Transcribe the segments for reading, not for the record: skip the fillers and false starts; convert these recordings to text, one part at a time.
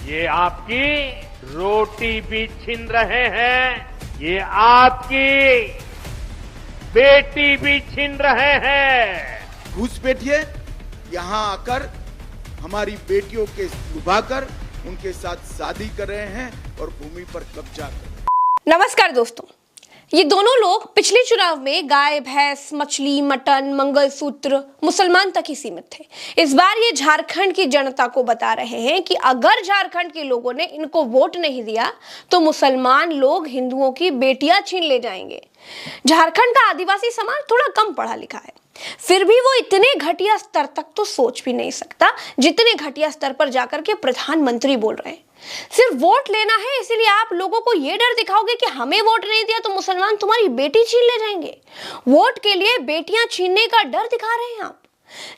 ये आपकी रोटी भी छीन रहे हैं, ये आपकी बेटी भी छीन रहे हैं। घुसपैठिए यहाँ आकर हमारी बेटियों के लुभाकर उनके साथ शादी कर रहे हैं और भूमि पर कब्जा कर रहे हैं। नमस्कार दोस्तों, ये दोनों लोग पिछले चुनाव में गाय, भैंस, मछली, मटन, मंगलसूत्र, मुसलमान तक ही सीमित थे। इस बार ये झारखंड की जनता को बता रहे हैं कि अगर झारखंड के लोगों ने इनको वोट नहीं दिया तो मुसलमान लोग हिंदुओं की बेटियां छीन ले जाएंगे। झारखंड का आदिवासी समाज थोड़ा कम पढ़ा लिखा है, फिर भी वो इतने घटिया स्तर तक तो सोच भी नहीं सकता जितने घटिया स्तर पर जाकर के प्रधानमंत्री बोल रहे हैं। सिर्फ वोट लेना है, इसीलिए आप लोगों को ये डर दिखाओगे कि हमें वोट नहीं दिया तो मुसलमान तुम्हारी बेटी छीन ले जाएंगे। वोट के लिए बेटियां छीनने का डर दिखा रहे हैं आप।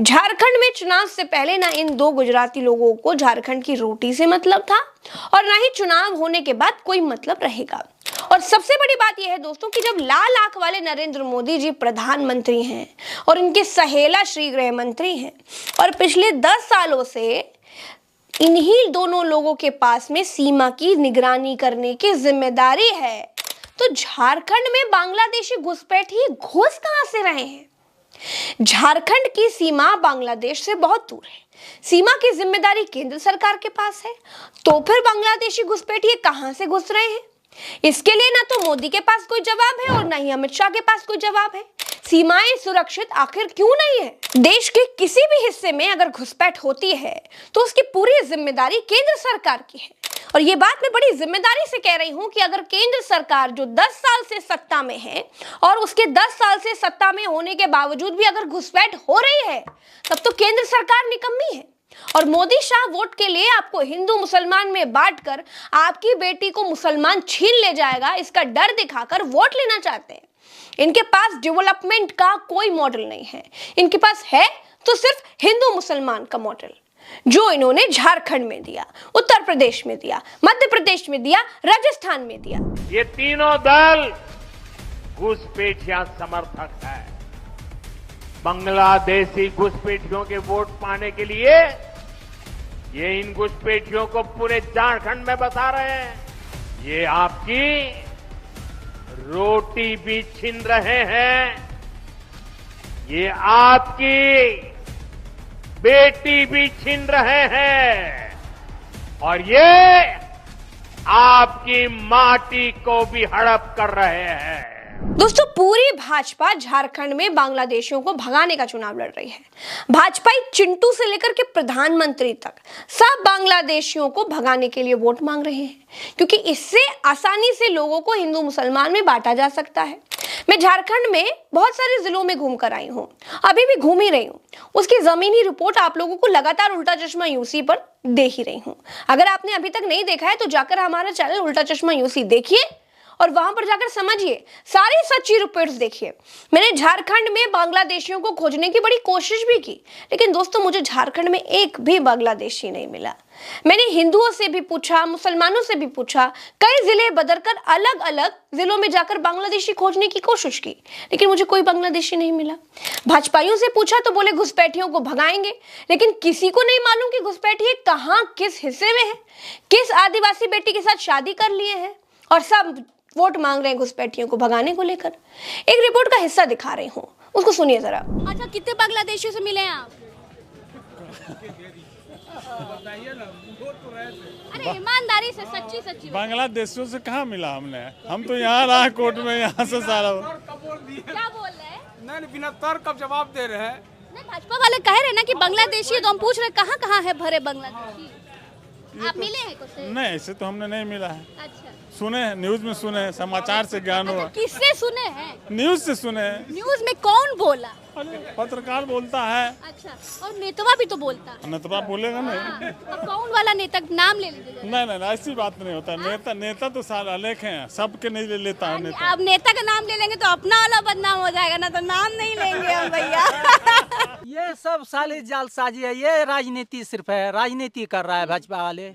झारखंड में चुनाव से पहले ना इन दो गुजराती लोगों को झारखंड की रोटी से मतलब था और ना ही चुनाव होने के बाद कोई मतलब रहेगा। और सबसे बड़ी बात यह है दोस्तों कि जब लाल आंख वाले नरेंद्र मोदी जी प्रधानमंत्री हैं और इनके सहेला श्री गृह मंत्री हैं और पिछले 10 सालों से इन्हीं दोनों लोगों के पास में सीमा की निगरानी करने की जिम्मेदारी है, तो झारखंड में बांग्लादेशी घुसपैठी घुस कहां से रहे हैं? झारखंड की सीमा बांग्लादेश से बहुत दूर है। सीमा की जिम्मेदारी केंद्र सरकार के पास है, तो फिर बांग्लादेशी घुसपैठी कहां से घुस रहे हैं? इसके लिए ना तो मोदी के पास कोई जवाब है और ना ही अमित शाह के पास कोई जवाब है। सीमाएं सुरक्षित आखिर क्यों नहीं है? देश के किसी भी हिस्से में अगर घुसपैठ होती है तो उसकी पूरी जिम्मेदारी केंद्र सरकार की है। और ये बात मैं बड़ी जिम्मेदारी से कह रही हूं कि अगर केंद्र सरकार जो 10 साल से सत्ता में है और उसके 10 साल से सत्ता में होने के बावजूद भी अगर घुसपैठ हो रही है तब तो केंद्र सरकार निकम्मी है। और मोदी शाह वोट के लिए आपको हिंदू मुसलमान में बांटकर आपकी बेटी को मुसलमान छीन ले जाएगा, इसका डर दिखाकर वोट लेना चाहते हैं। इनके पास डेवलपमेंट का कोई मॉडल नहीं है, इनके पास है तो सिर्फ हिंदू मुसलमान का मॉडल, जो इन्होंने झारखंड में दिया, उत्तर प्रदेश में दिया, मध्य प्रदेश में दिया, राजस्थान में दिया। ये तीनों दल घुसपैठिया समर्थक है। बांग्लादेशी घुसपैठियों के वोट पाने के लिए ये इन घुसपैठियों को पूरे झारखंड में बता रहे हैं, ये आपकी रोटी भी छीन रहे हैं, ये आपकी बेटी भी छीन रहे हैं और ये आपकी माटी को भी हड़प कर रहे हैं। दोस्तों, पूरी भाजपा झारखंड में बांग्लादेशियों को भगाने का चुनाव लड़ रही है। भाजपाई चिंटू से लेकर के प्रधानमंत्री तक सब बांग्लादेशियों को भगाने के लिए वोट मांग रहे हैं, क्योंकि इससे आसानी से लोगों को हिंदू मुसलमान में बांटा जा सकता है। मैं झारखंड में बहुत सारे जिलों में घूम कर आई हूँ, अभी भी घूम ही रही हूँ। उसकी जमीनी रिपोर्ट आप लोगों को लगातार उल्टा चश्मा यूसी पर दे ही रही हूँ। अगर आपने अभी तक नहीं देखा है तो जाकर हमारा चैनल उल्टा चश्मा यूसी देखिए और वहां पर जाकर समझिए, सारी सच्ची रिपोर्ट्स देखिए। मैंने झारखंड में बांग्लादेशियों को खोजने की बड़ी कोशिश भी की, लेकिन दोस्तों मुझे झारखंड में एक भी बांग्लादेशी नहीं मिला। मैंने हिंदुओं से भी पूछा, मुसलमानों से भी पूछा, कई जिले बदलकर अलग अलग जिलों में जाकर बांग्लादेशी खोजने की कोशिश की, लेकिन मुझे कोई बांग्लादेशी नहीं मिला। भाजपाइयों से पूछा तो बोले घुसपैठियों को भगाएंगे, लेकिन किसी को नहीं मालूम कि घुसपैठी कहाँ, किस हिस्से में है, किस आदिवासी बेटी के साथ शादी कर लिए हैं, और सब वोट मांग रहे हैं घुसपैठियों को भगाने को लेकर। एक रिपोर्ट का हिस्सा दिखा रही हूँ, उसको सुनिए जरा। अच्छा, कितने बांग्लादेशियों से मिले हैं आप? अरे ईमानदारी से, सच्ची सच्ची बांग्लादेशियों से कहाँ मिला हमने? हम तो यहाँ रहा कोर्ट में, यहाँ से सारा। क्या बोल रहे हैं? नहीं, बिना तर्क का जवाब दे रहे हैं। नहीं, भाजपा वाले कह रहे ना कि बांग्लादेशी है, तो हम पूछ रहे कहाँ कहाँ है भरे बांग्लादेशी। आप मिले हैं कुछ? नहीं, ऐसे तो हमने नहीं मिला है। अच्छा, सुने हैं, न्यूज में सुने हैं, समाचार से ज्ञान हुआ। किससे सुने हैं? न्यूज से सुने हैं। न्यूज में कौन बोला? पत्रकार बोलता है। अच्छा, और नेतवा भी तो बोलता है। नेता बोलेगा नहीं। अब कौन वाला नेता, नाम ले लीजिए। नहीं, ऐसी बात नहीं होता। नेता तो सारा अलेख हैं, सबके नहीं ले लेता है नेता। अब नेता का नाम ले लेंगे तो अपना वाला बदनाम हो जाएगा ना, तो नाम नहीं लेंगे हम भैया। ये सब साले जालसाजी है, ये राजनीति सिर्फ है, राजनीति कर रहा है भाजपा वाले।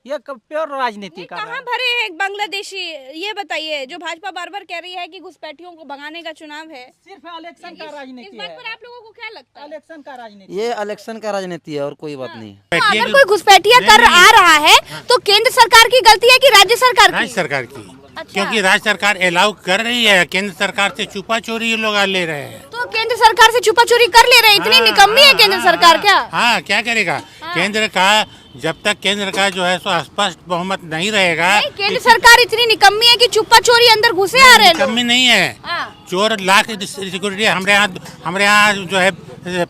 ये प्योर राजनीति कर रहा कहाँ है। भरे हैं बांग्लादेशी, ये बताइए। जो भाजपा बार बार कह रही है कि घुसपैठियों को भगाने का चुनाव है, सिर्फ इलेक्शन का इस राजनीति बात है। पर आप लोगों को क्या लगता है? इलेक्शन का राजनीति, ये इलेक्शन का राजनीति है और कोई बात नहीं है। अगर कोई घुसपैठिया कर आ रहा है तो केंद्र सरकार की गलती है कि राज्य सरकार की? राज्य सरकार की। अच्छा। क्योंकि राज्य सरकार अलाउ कर रही है, केंद्र सरकार से छुपा चोरी ये लोग ले रहे हैं। तो केंद्र सरकार से छुपा चोरी कर ले रहे हैं, इतनी निकम्मी है केंद्र सरकार क्या? हाँ, क्या करेगा केंद्र का, जब तक केंद्र का जो है सो स्पष्ट बहुमत नहीं रहेगा। नहीं, केंद्र सरकार इतनी निकम्मी है कि छुपा चोरी अंदर घुसे आ रहे हैं लोग। कमी नहीं है, चोर लाख सिक्योरिटी हमारे यहाँ जो है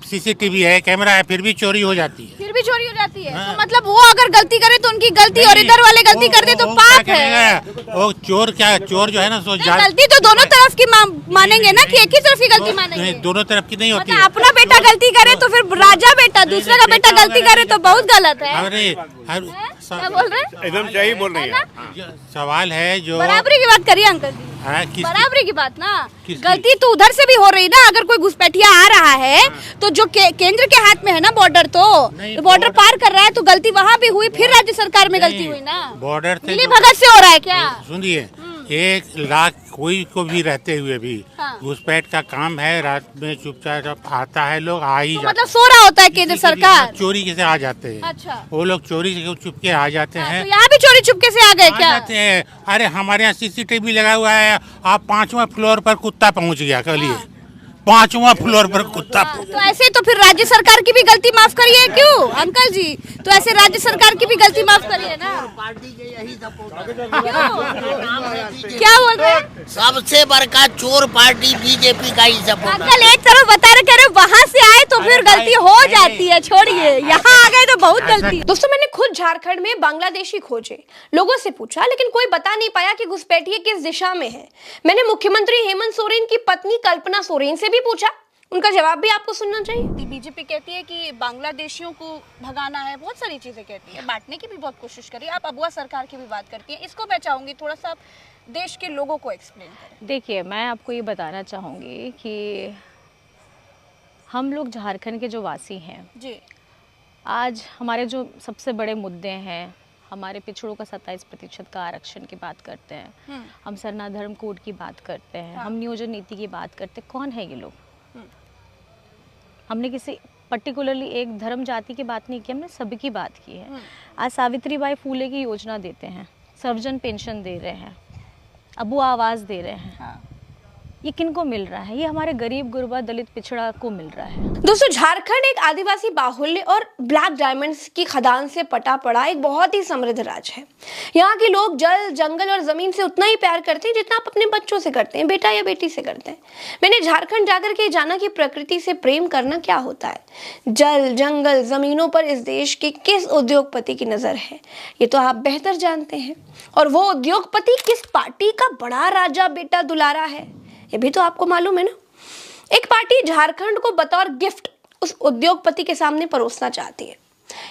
सीसीटीवी है, कैमरा है, फिर भी चोरी हो जाती है। फिर भी चोरी हो जाती है। तो मतलब वो अगर गलती करे तो उनकी गलती और इधर वाले गलती कर दे तो पाप है। वो चोर जो है ना सो गलती तो दोनों तरफ की मानेंगे ना, कि एक ही तरफ की गलती मानेंगे? दोनों तरफ की नहीं होती मतलब है। अपना बेटा गलती करे तो फिर राजा बेटा, दूसरे का बेटा गलती करे तो बहुत गलत है। क्या बोल रहे हैं? एकदम सही बोल रही है। सवाल है जो बराबरी की बात करिए अंकल जी। बराबरी की बात ना, गलती तो उधर से भी हो रही ना। अगर कोई घुसपैठिया आ रहा है तो जो केंद्र के हाथ में है ना बॉर्डर, तो बॉर्डर पार कर रहा है तो गलती वहाँ भी हुई, फिर राज्य सरकार में गलती हुई ना। बॉर्डर मिली भगत से हो रहा है क्या? सुनिए, 1 लाख कोई को भी रहते हुए भी घुसपैठ का काम है। रात में चुपचाप आता है लोग, आ ही तो जाते मतलब सो रहा होता है केंद्र सरकार? चोरी से आ जाते हैं। अच्छा, वो लोग चोरी से चुपके आ जाते हैं। तो यहाँ भी चोरी चुपके से आ गए क्या? जाते हैं। अरे हमारे यहाँ सीसीटीवी लगा हुआ है। आप 5वां फ्लोर पर कुत्ता पहुँच गया कल, 5वां फ्लोर पर कुत्ता। तो ऐसे तो फिर राज्य सरकार की भी गलती माफ करिए। क्यों अंकल जी? तो ऐसे राज्य सरकार की भी गलती माफ करिए ना। क्या बोल रहे हैं? सबसे बड़का चोर पार्टी बीजेपी का ही सपोर्ट। अंकल एक तरफ बता रहे वहाँ से आए तो फिर गलती हो जाती है, छोड़िए, यहाँ आ गए तो बहुत गलती। दोस्तों, मैंने खुद झारखंड में बांग्लादेशी खोजे, लोगों से पूछा, लेकिन कोई बता नहीं पाया कि घुसपैठिए किस दिशा में है। मैंने मुख्यमंत्री हेमंत सोरेन की पत्नी कल्पना सोरेन से भी पूछा, उनका जवाब भी आपको सुनना चाहिए। बीजेपी कहती है कि बांग्लादेशियों को भगाना है, बहुत सारी चीजें कहती है, बांटने की भी बहुत कोशिश करी। आप अबुआ सरकार की भी बात करती है, इसको मैं चाहूंगी थोड़ा सा देश के लोगों को एक्सप्लेन करें। देखिए, मैं आपको ये बताना चाहूँगी कि हम लोग झारखंड के जो वासी हैं जी, आज हमारे जो सबसे बड़े मुद्दे हैं, हमारे पिछड़ों का 27% का आरक्षण की बात करते हैं, हम सरना धर्म कोड की बात करते हैं, हम नियोजन नीति की बात करते हैं। कौन है ये लोग? हमने किसी पर्टिकुलरली एक धर्म जाति की बात नहीं की, हमने सभी की बात की है। आज सावित्रीबाई फूले की योजना देते हैं, सर्वजन पेंशन दे रहे हैं, अबू आवास दे रहे हैं। ये किनको मिल रहा है? ये हमारे गरीब गुरबा दलित पिछड़ा को मिल रहा है। दोस्तों, झारखंड एक आदिवासी बाहुल्य और ब्लैक डायमंड्स की खदान से पटा पड़ा एक बहुत ही समृद्ध राज्य है। यहाँ के लोग जल, जंगल और जमीन से उतना ही प्यार करते हैं जितना आप अपने बच्चों से करते हैं, बेटा या बेटी से करते हैं। मैंने झारखंड जाकर के जाना कि प्रकृति से प्रेम करना क्या होता है। जल, जंगल, जमीनों पर इस देश के किस उद्योगपति की नजर है, ये तो आप बेहतर जानते हैं। और वो उद्योगपति किस पार्टी का बड़ा राजा बेटा दुलारा है, ये भी तो आपको मालूम है ना। एक पार्टी झारखंड को बतौर गिफ्ट उस उद्योगपति के सामने परोसना चाहती है।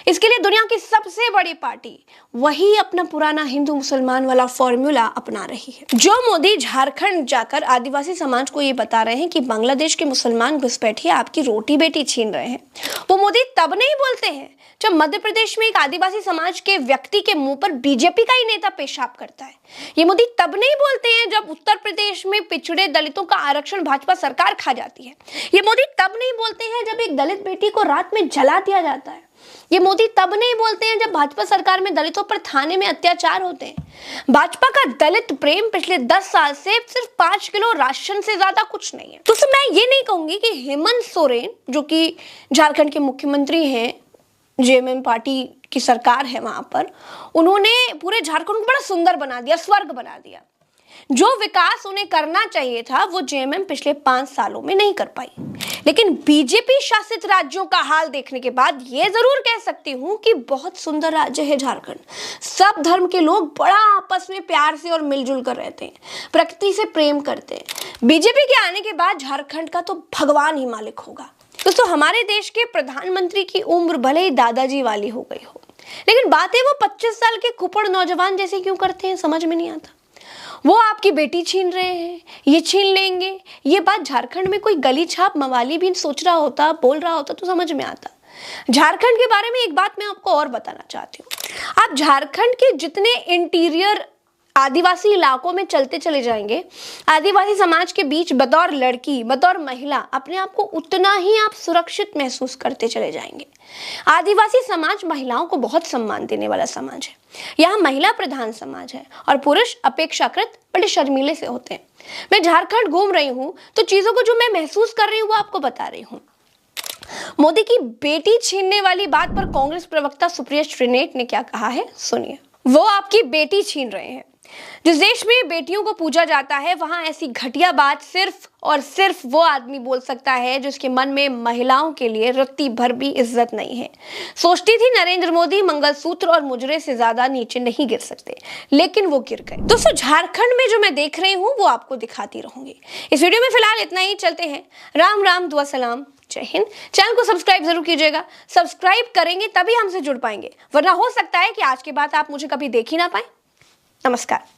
इसके लिए दुनिया की सबसे बड़ी पार्टी वही अपना पुराना हिंदू मुसलमान वाला फॉर्मूला अपना रही है। जो मोदी झारखंड जाकर आदिवासी समाज को ये बता रहे हैं कि बांग्लादेश के मुसलमान घुसपैठिए आपकी रोटी बेटी छीन रहे हैं, वो मोदी तब नहीं बोलते हैं जब मध्य प्रदेश में एक आदिवासी समाज के व्यक्ति के मुंह पर बीजेपी का ही नेता पेशाब करता है। ये मोदी तब नहीं बोलते हैं जब उत्तर प्रदेश में पिछड़े दलितों का आरक्षण भाजपा सरकार खा जाती है। ये मोदी तब नहीं बोलते हैं जब एक दलित बेटी को रात में जला दिया जाता है। ये मोदी तब नहीं बोलते हैं जब भाजपा सरकार में दलितों पर थाने में अत्याचार होते हैं। भाजपा का दलित प्रेम पिछले 10 साल से सिर्फ 5 किलो राशन से ज्यादा कुछ नहीं है। तो मैं ये नहीं कहूंगी कि हेमंत सोरेन, जो कि झारखंड के मुख्यमंत्री हैं, जेएमएम पार्टी की सरकार है वहां पर, उन्होंने पूरे झारखंड को बड़ा सुंदर बना दिया, स्वर्ग बना दिया। जो विकास उन्हें करना चाहिए था वो जेएमएम पिछले 5 सालों में नहीं कर पाई। लेकिन बीजेपी शासित राज्यों का हाल देखने के बाद ये जरूर कह सकती हूँ कि बहुत सुंदर राज्य है झारखंड। सब धर्म के लोग बड़ा आपस में प्यार से और मिलजुल कर रहते हैं, प्रकृति से प्रेम करते हैं। बीजेपी के आने के बाद झारखंड का तो भगवान ही मालिक होगा। दोस्तों, हमारे देश के प्रधानमंत्री की उम्र भले ही दादाजी वाली हो गई हो, लेकिन बातें वो 25 साल के कुपड़ नौजवान जैसे क्यों करते हैं, समझ में नहीं आता। वो आपकी बेटी छीन रहे हैं, ये छीन लेंगे, ये बात झारखंड में कोई गली छाप मवाली भी सोच रहा होता, बोल रहा होता तो समझ में आता। झारखंड के बारे में एक बात मैं आपको और बताना चाहती हूँ। आप झारखंड के जितने इंटीरियर आदिवासी इलाकों में चलते चले जाएंगे, आदिवासी समाज के बीच बतौर लड़की, बतौर महिला अपने आप को उतना ही आप सुरक्षित महसूस करते चले जाएंगे। आदिवासी समाज महिलाओं को बहुत सम्मान देने वाला समाज है। यहाँ महिला प्रधान समाज है और पुरुष अपेक्षाकृत बड़े शर्मीले से होते हैं। मैं झारखंड घूम रही हूँ तो चीजों को जो मैं महसूस कर रही हूँ वो आपको बता रही हूँ। मोदी की बेटी छीनने वाली बात पर कांग्रेस प्रवक्ता सुप्रिया श्रीनेट ने क्या कहा है, सुनिए। वो आपकी बेटी छीन रहे हैं। जिस देश में बेटियों को पूजा जाता है वहां ऐसी घटिया बात सिर्फ और सिर्फ वो आदमी बोल सकता है जिसके मन में महिलाओं के लिए रत्ती भर भी इज्जत नहीं है। सोचती थी नरेंद्र मोदी मंगलसूत्र और मुजरे से ज्यादा नीचे नहीं गिर सकते, लेकिन वो गिर गए। दोस्तों, झारखंड में जो मैं देख रही हूँ वो आपको दिखाती रहूंगी। इस वीडियो में फिलहाल इतना ही। चलते हैं। राम राम, दुआ सलाम, जय हिंद। चैनल को सब्सक्राइब जरूर कीजिएगा। सब्सक्राइब करेंगे तभी हमसे जुड़ पाएंगे, वरना हो सकता है कि आज के बाद आप मुझे कभी देख ही ना पाए। नमस्कार।